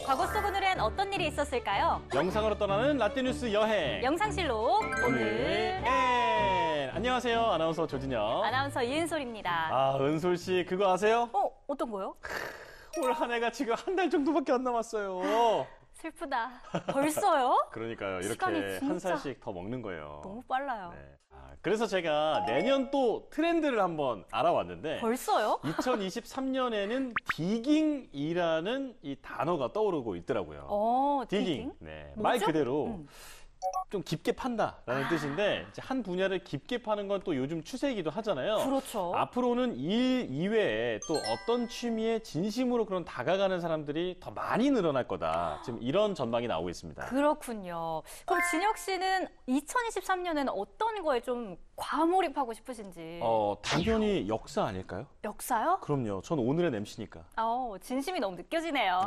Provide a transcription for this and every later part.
과거 속 오늘엔 어떤 일이 있었을까요? 영상으로 떠나는 라떼뉴스 여행. 영상실록 오늘 안녕하세요. 아나운서 조진영. 아나운서 이은솔입니다. 아, 은솔 씨 그거 아세요? 어떤 거요? 올 한 해가 지금 한 달 정도밖에 안 남았어요. 슬프다. 벌써요? 그러니까요. 시간이 이렇게 진짜 한 살씩 더 먹는 거예요. 너무 빨라요. 네. 그래서 제가 내년 또 트렌드를 한번 알아왔는데 벌써요? 2023년에는 디깅이라는 이 단어가 떠오르고 있더라고요. 디깅? 네, 뭐죠? 말 그대로 좀 깊게 판다라는 뜻인데 이제 한 분야를 깊게 파는 건 또 요즘 추세이기도 하잖아요. 그렇죠. 앞으로는 일 이외에 또 어떤 취미에 진심으로 그런 다가가는 사람들이 더 많이 늘어날 거다. 지금 이런 전망이 나오고 있습니다. 그렇군요. 그럼 진혁 씨는 2023년에는 어떤 거에 좀 과몰입하고 싶으신지? 당연히 역사 아닐까요? 역사요? 그럼요. 전 오늘의 MC니까. 진심이 너무 느껴지네요.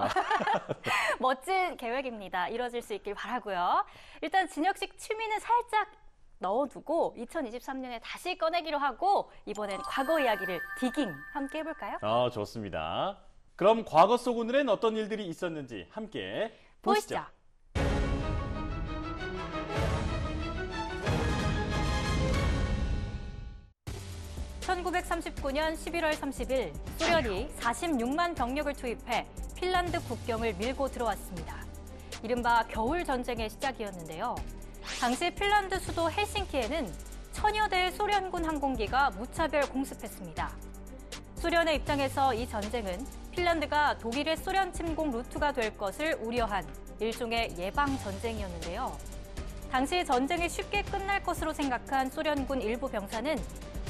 멋진 계획입니다. 이뤄질 수 있길 바라고요. 일단 진혁 씨 취미는 살짝 넣어두고 2023년에 다시 꺼내기로 하고 이번엔 과거 이야기를 디깅 함께 해볼까요? 좋습니다. 그럼 과거 속 오늘엔 어떤 일들이 있었는지 함께 보시죠. 1939년 11월 30일 소련이 46만 병력을 투입해 핀란드 국경을 밀고 들어왔습니다. 이른바 겨울 전쟁의 시작이었는데요. 당시 핀란드 수도 헬싱키에는 천여 대의 소련군 항공기가 무차별 공습했습니다. 소련의 입장에서 이 전쟁은 핀란드가 독일의 소련 침공 루트가 될 것을 우려한 일종의 예방 전쟁이었는데요. 당시 전쟁이 쉽게 끝날 것으로 생각한 소련군 일부 병사는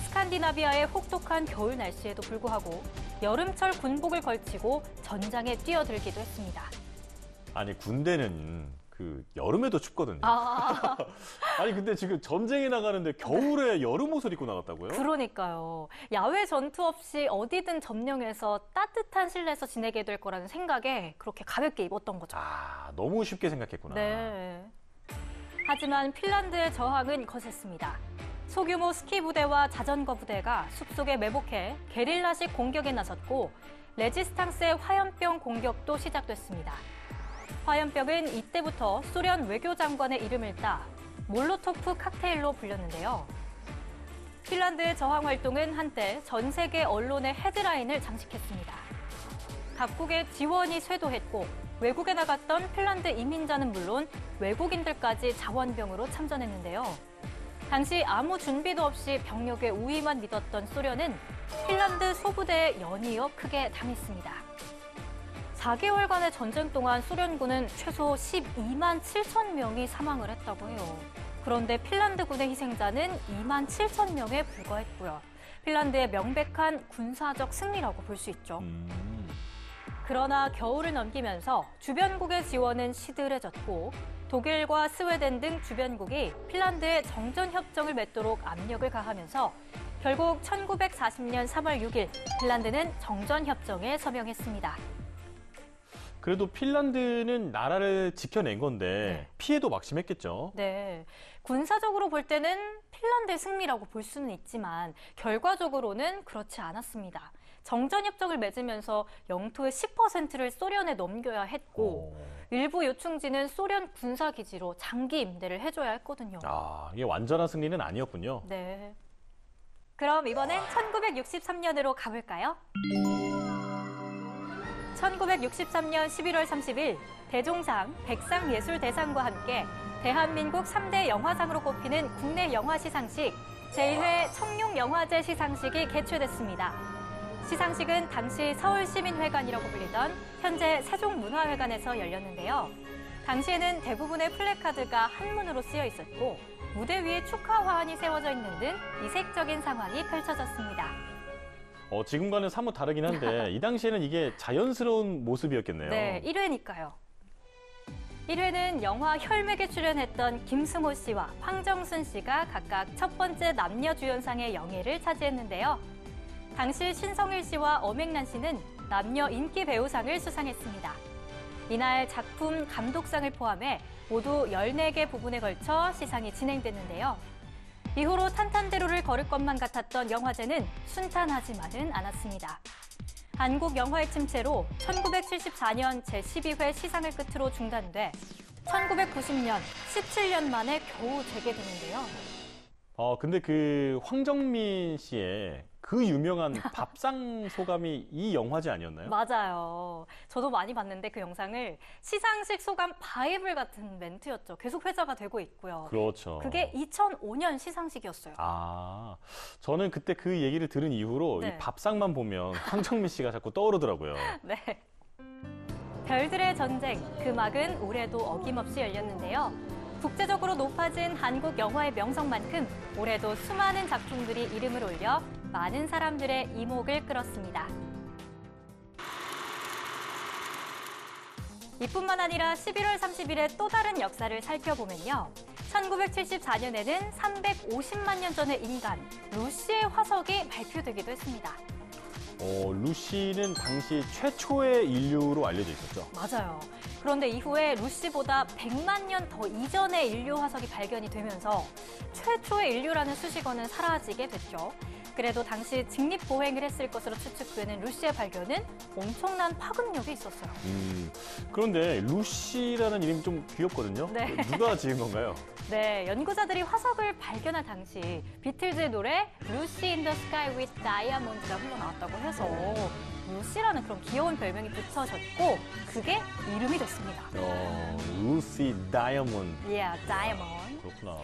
스칸디나비아의 혹독한 겨울 날씨에도 불구하고 여름철 군복을 걸치고 전장에 뛰어들기도 했습니다. 아니 군대는 여름에도 춥거든요. 아니 근데 지금 전쟁에 나가는데 겨울에 여름 옷을 입고 나갔다고요? 그러니까요. 야외 전투 없이 어디든 점령해서 따뜻한 실내에서 지내게 될 거라는 생각에 그렇게 가볍게 입었던 거죠. 너무 쉽게 생각했구나. 네. 하지만 핀란드의 저항은 거셌습니다. 소규모 스키 부대와 자전거 부대가 숲속에 매복해 게릴라식 공격에 나섰고 레지스탕스의 화염병 공격도 시작됐습니다. 화염병은 이때부터 소련 외교장관의 이름을 따 몰로토프 칵테일로 불렸는데요. 핀란드의 저항 활동은 한때 전 세계 언론의 헤드라인을 장식했습니다. 각국의 지원이 쇄도했고 외국에 나갔던 핀란드 이민자는 물론 외국인들까지 자원병으로 참전했는데요. 당시 아무 준비도 없이 병력의 우위만 믿었던 소련은 핀란드 소부대에 연이어 크게 당했습니다. 4개월간의 전쟁 동안 소련군은 최소 12만 7천 명이 사망을 했다고 해요. 그런데 핀란드군의 희생자는 2만 7천 명에 불과했고요. 핀란드의 명백한 군사적 승리라고 볼 수 있죠. 그러나 겨울을 넘기면서 주변국의 지원은 시들해졌고 독일과 스웨덴 등 주변국이 핀란드에 정전협정을 맺도록 압력을 가하면서 결국 1940년 3월 6일 핀란드는 정전협정에 서명했습니다. 그래도 핀란드는 나라를 지켜낸 건데 피해도 막심했겠죠? 네. 군사적으로 볼 때는 핀란드의 승리라고 볼 수는 있지만 결과적으로는 그렇지 않았습니다. 정전협정을 맺으면서 영토의 10%를 소련에 넘겨야 했고 일부 요충지는 소련 군사기지로 장기 임대를 해줘야 했거든요. 이게 완전한 승리는 아니었군요. 네. 그럼 이번엔 1963년으로 가볼까요? 1963년 11월 30일 대종상 백상예술대상과 함께 대한민국 3대 영화상으로 꼽히는 국내 영화 시상식 제1회 청룡영화제 시상식이 개최됐습니다. 시상식은 당시 서울시민회관이라고 불리던 현재 세종문화회관에서 열렸는데요. 당시에는 대부분의 플래카드가 한문으로 쓰여 있었고 무대 위에 축하 화환이 세워져 있는 등 이색적인 상황이 펼쳐졌습니다. 지금과는 사뭇 다르긴 한데 이 당시에는 이게 자연스러운 모습이었겠네요. 네, 1회니까요. 1회는 영화 혈맥에 출연했던 김승호 씨와 황정순 씨가 각각 첫 번째 남녀 주연상의 영예를 차지했는데요. 당시 신성일 씨와 엄앵란 씨는 남녀 인기 배우상을 수상했습니다. 이날 작품 감독상을 포함해 모두 14개 부분에 걸쳐 시상이 진행됐는데요. 이후로 탄탄대로를 걸을 것만 같았던 영화제는 순탄하지만은 않았습니다. 한국 영화의 침체로 1974년 제12회 시상을 끝으로 중단돼 1990년 17년 만에 겨우 재개되는데요. 근데 그 황정민 씨의 그 유명한 밥상 소감이 이 영화제 아니었나요? 맞아요. 저도 많이 봤는데 그 영상을 시상식 소감 바이블 같은 멘트였죠. 계속 회자가 되고 있고요. 그렇죠. 그게 2005년 시상식이었어요. 저는 그때 그 얘기를 들은 이후로 이 밥상만 보면 황정민 씨가 자꾸 떠오르더라고요. 네. 별들의 전쟁, 그 막은 올해도 어김없이 열렸는데요. 국제적으로 높아진 한국 영화의 명성만큼 올해도 수많은 작품들이 이름을 올려 많은 사람들의 이목을 끌었습니다. 이뿐만 아니라 11월 30일의 또 다른 역사를 살펴보면요. 1974년에는 350만 년 전의 인간, 루시의 화석이 발표되기도 했습니다. 루시는 당시 최초의 인류로 알려져 있었죠. 맞아요. 그런데 이후에 루시보다 100만 년 더 이전의 인류 화석이 발견이 되면서 최초의 인류라는 수식어는 사라지게 됐죠. 그래도 당시 직립보행을 했을 것으로 추측되는 루시의 발견은 엄청난 파급력이 있었어요. 그런데 루시라는 이름이 좀 귀엽거든요. 네. 누가 지은 건가요? 네, 연구자들이 화석을 발견할 당시 비틀즈의 노래 Lucy in the Sky with Diamond가 흘러나왔다고 해서 루시라는 그런 귀여운 별명이 붙여졌고 그게 이름이 됐습니다. 루시 다이아몬드. Yeah, Diamond. 그렇구나.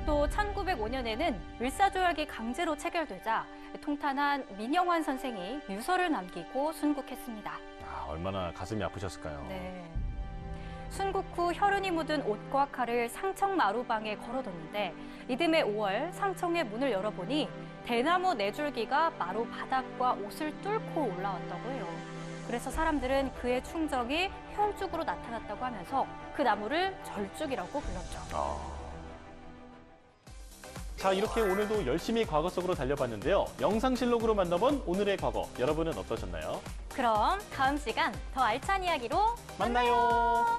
또 1905년에는 을사조약이 강제로 체결되자 통탄한 민영환 선생이 유서를 남기고 순국했습니다. 얼마나 가슴이 아프셨을까요? 네. 순국 후 혈흔이 묻은 옷과 칼을 상청 마루방에 걸어뒀는데 이듬해 5월 상청의 문을 열어보니 대나무 4줄기가 마루 바닥과 옷을 뚫고 올라왔다고 해요. 그래서 사람들은 그의 충정이 혈죽으로 나타났다고 하면서 그 나무를 절죽이라고 불렀죠. 자, 이렇게 오늘도 열심히 과거 속으로 달려봤는데요. 영상실록으로 만나본 오늘의 과거, 여러분은 어떠셨나요? 그럼 다음 시간 더 알찬 이야기로 만나요.